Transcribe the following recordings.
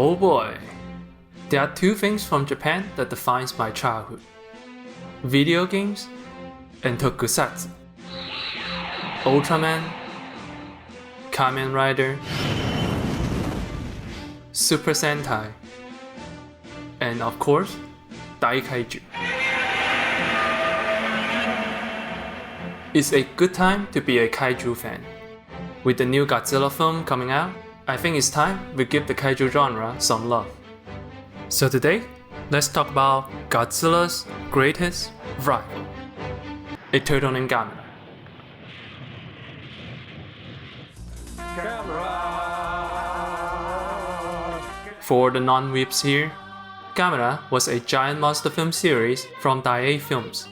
Oh boy. There are two things from Japan that defines my childhood. Video games and tokusatsu. Ultraman, Kamen Rider, Super Sentai, and of course, Daikaiju. It's a good time to be a kaiju fan. With the new Godzilla film coming out, I think it's time we give the kaiju genre some love. So today, let's talk about Godzilla's greatest rival, a turtle named Gamera. For the non-weeps here, Gamera was a giant monster film series from Daiei Films,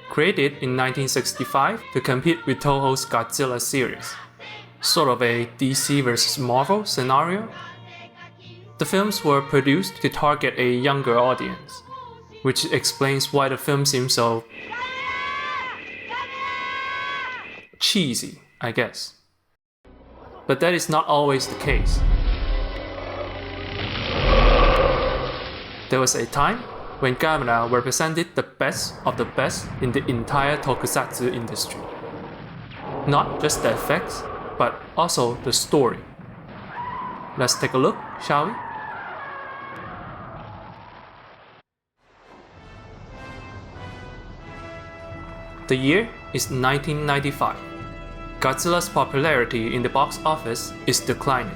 created in 1965 to compete with Toho's Godzilla series. Sort of a DC vs Marvel scenario. The films were produced to target a younger audience, which explains why the film seems so cheesy, I guess. But that is not always the case. There was a time when Gamera represented the best of the best in the entire tokusatsu industry. Not just the effects, but also the story. Let's take a look, shall we? The year is 1995. Godzilla's popularity in the box office is declining.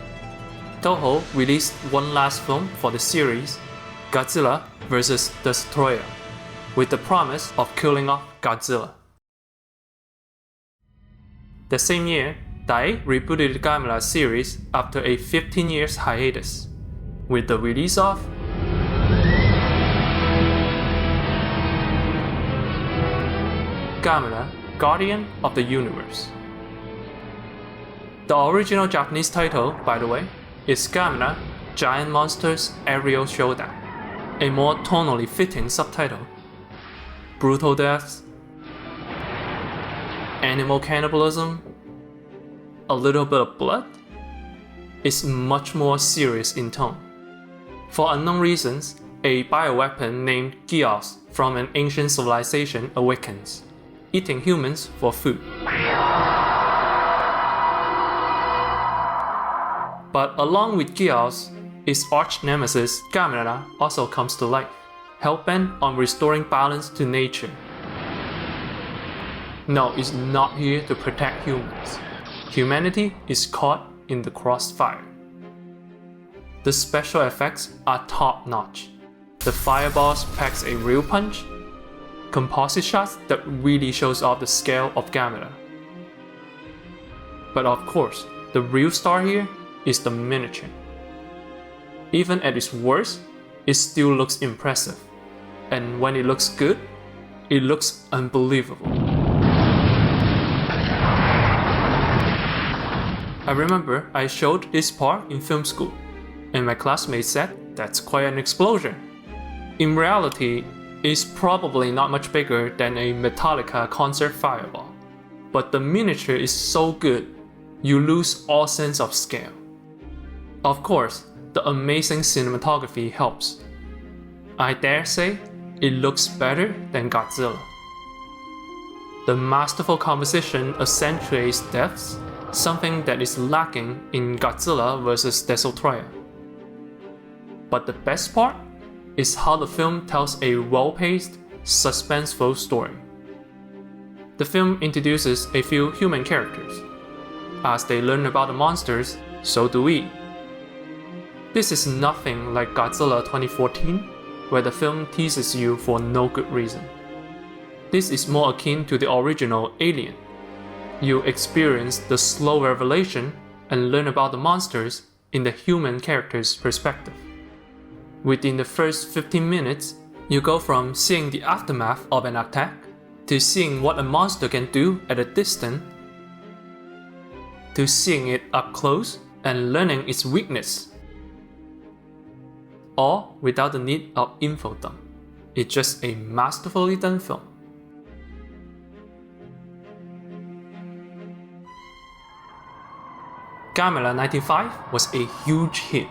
Toho released one last film for the series, Godzilla vs. Destroyer, with the promise of killing off Godzilla. The same year, Daiei rebooted the Gamera series after a 15 years hiatus, with the release of Gamera, Guardian of the Universe. The original Japanese title, by the way, is Gamera, Giant Monsters Aerial Showdown, a more tonally fitting subtitle. Brutal deaths, animal cannibalism, a little bit of blood, is much more serious in tone. For unknown reasons, a bioweapon named Geass from an ancient civilization awakens, eating humans for food. But along with Geass, its arch-nemesis Gamera also comes to life, hell-bent on restoring balance to nature. No, it's not here to protect humans. Humanity is caught in the crossfire. The special effects are top-notch. The fireballs packs a real punch. Composite shots that really shows off the scale of Gamera. But of course, the real star here is the miniature. Even at its worst, it still looks impressive. And when it looks good, it looks unbelievable. I remember I showed this part in film school, and my classmates said that's quite an explosion. In reality, it's probably not much bigger than a Metallica concert fireball. But the miniature is so good, you lose all sense of scale. Of course, the amazing cinematography helps. I dare say, it looks better than Godzilla. The masterful composition accentuates depths, something that is lacking in Godzilla vs. Destroyer. But the best part is how the film tells a well-paced, suspenseful story. The film introduces a few human characters. As they learn about the monsters, so do we. This is nothing like Godzilla 2014, where the film teases you for no good reason. This is more akin to the original Alien. You experience the slow revelation and learn about the monsters in the human character's perspective. Within the first 15 minutes, you go from seeing the aftermath of an attack to seeing what a monster can do at a distance, to seeing it up close and learning its weakness. All without the need of info dump. It's just a masterfully done film. Gamera 95 was a huge hit.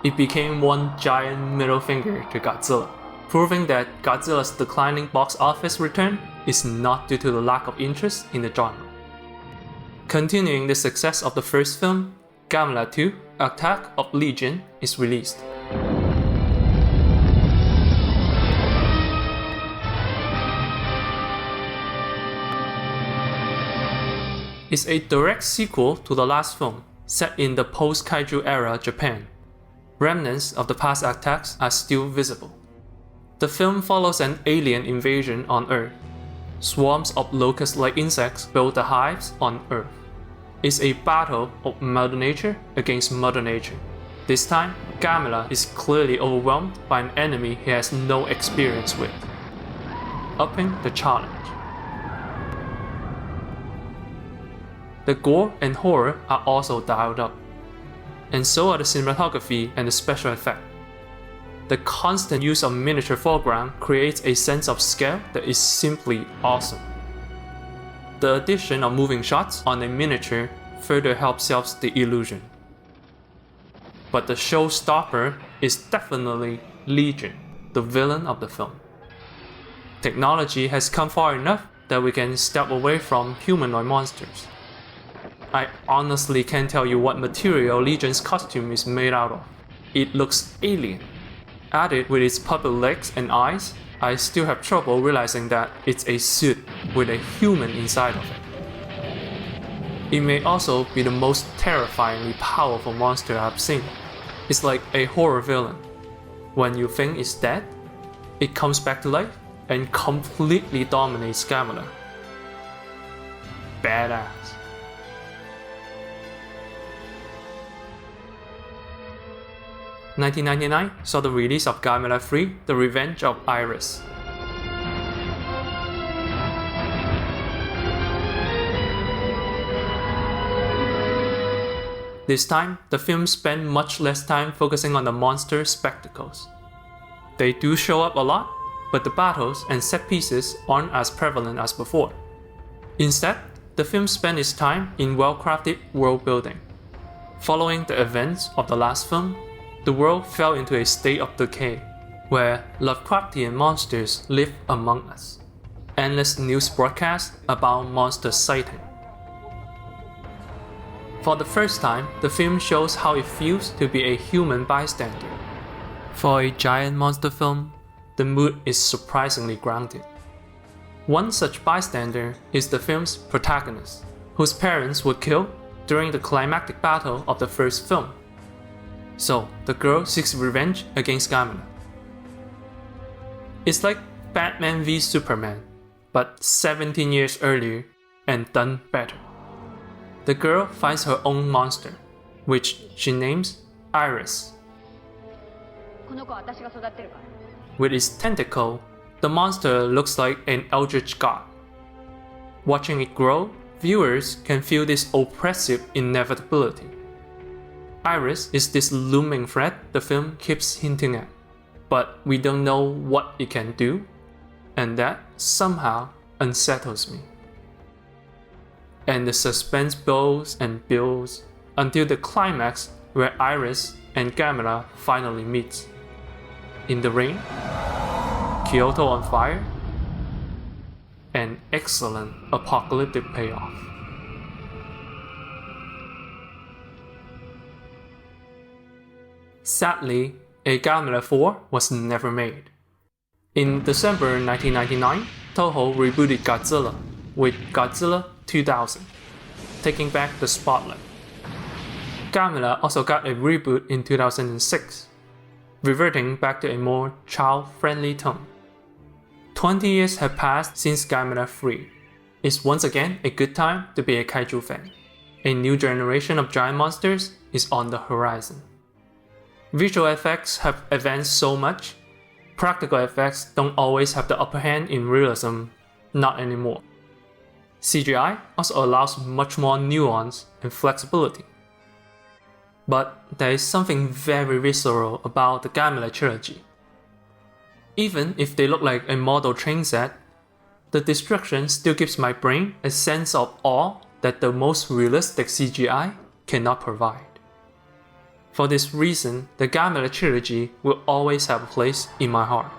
it became one giant middle finger to Godzilla, proving that Godzilla's declining box office return is not due to the lack of interest in the genre. Continuing the success of the first film, Gamera 2: Attack of Legion is released. It's a direct sequel to the last film, set in the post-kaiju era Japan. Remnants of the past attacks are still visible. The film follows an alien invasion on Earth. Swarms of locust-like insects build the hives on Earth. It's a battle of Mother Nature against Mother Nature. This time, Gamera is clearly overwhelmed by an enemy he has no experience with, upping the challenge. The gore and horror are also dialed up, and so are the cinematography and the special effects. The constant use of miniature foreground creates a sense of scale that is simply awesome. The addition of moving shots on a miniature further helps sell the illusion. But the showstopper is definitely Legion, the villain of the film. Technology has come far enough that we can step away from humanoid monsters. I honestly can't tell you what material Legion's costume is made out of. It looks alien. Added with its puppet legs and eyes, I still have trouble realizing that it's a suit with a human inside of it. It may also be the most terrifyingly powerful monster I've seen. It's like a horror villain. When you think it's dead, it comes back to life and completely dominates Gamera. Badass. (1999) saw the release of Gamera 3: The Revenge of Iris. This time, the film spent much less time focusing on the monster spectacles. They do show up a lot, but the battles and set pieces aren't as prevalent as before. Instead, the film spent its time in well-crafted world building. Following the events of the last film, the world fell into a state of decay, where Lovecraftian monsters live among us. Endless news broadcasts about monster sighting. For the first time, the film shows how it feels to be a human bystander. For a giant monster film, the mood is surprisingly grounded. One such bystander is the film's protagonist, whose parents were killed during the climactic battle of the first film. So, the girl seeks revenge against Gamera. It's like Batman v Superman, but 17 years earlier and done better. The girl finds her own monster, which she names Iris. With its tentacle, the monster looks like an eldritch god. Watching it grow, viewers can feel this oppressive inevitability. Iris is this looming threat the film keeps hinting at, but we don't know what it can do, and that somehow unsettles me. And the suspense builds and builds until the climax where Iris and Gamera finally meet. In the rain, Kyoto on fire, an excellent apocalyptic payoff. Sadly, a Gamera 4 was never made. In December 1999, Toho rebooted Godzilla with Godzilla 2000, taking back the spotlight. Gamera also got a reboot in 2006, reverting back to a more child-friendly tone. 20 years have passed since Gamera 3. It's once again a good time to be a kaiju fan. A new generation of giant monsters is on the horizon. Visual effects have advanced so much, practical effects don't always have the upper hand in realism, not anymore. CGI also allows much more nuance and flexibility. But there is something very visceral about the Gamera trilogy. Even if they look like a model train set, the destruction still gives my brain a sense of awe that the most realistic CGI cannot provide. For this reason, the Gamera trilogy will always have a place in my heart.